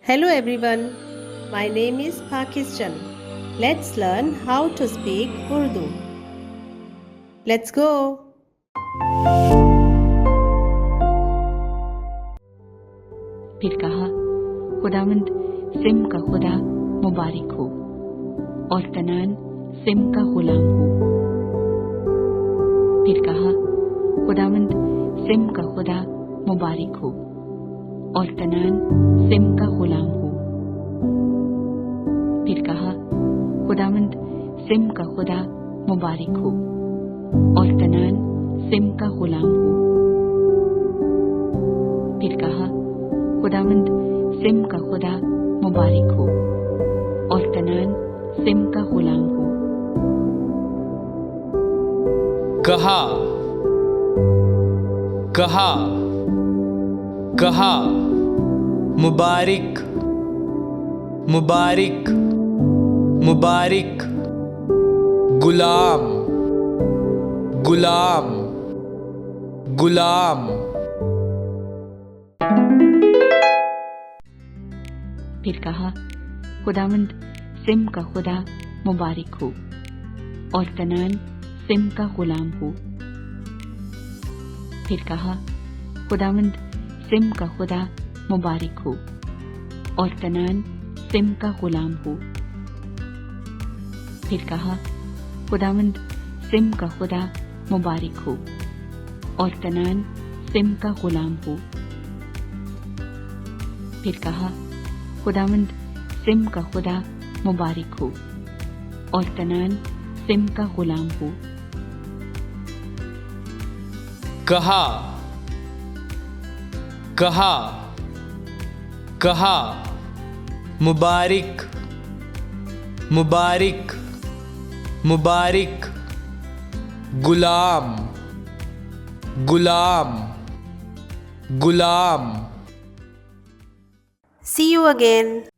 Hello everyone, my name is Pakistan. Let's learn how to speak Urdu. Let's go. फिर कहा, खुदावंद SIM का खुदा मुबारक हो और कनान सिम का गुलाम हो। फिर कहा, खुदावंद सिम का खुदा मुबारक हो और कनान सिम का गुलाम हो। फिर कहा, खुदावंद सिम का खुदा मुबारक हो और कनान सिम का गुलाम हो। फिर कहा, खुदावंद सिम का खुदा मुबारक हो और कनान सिम का गुलाम हो। कहा, कहा, कहा, मुबारक, मुबारक, मुबारक, गुलाम, गुलाम, गुलाम। फिर कहा, खुदावंद सिम का खुदा मुबारक हो और कनान सिम का गुलाम हो। फिर कहा, खुदावंद सिम का खुदा मुबारक हो और कनान सिम का गुलाम हो। फिर कहा, खुदावंद सिम का खुदा मुबारक हो और कनान सिम का गुलाम हो। फिर कहा, खुदावंद सिम का खुदा मुबारक हो और कनान सिम का गुलाम हो। कहा, कहा, कहा, मुबारक, मुबारक, मुबारक, गुलाम, गुलाम, गुलाम। See you again.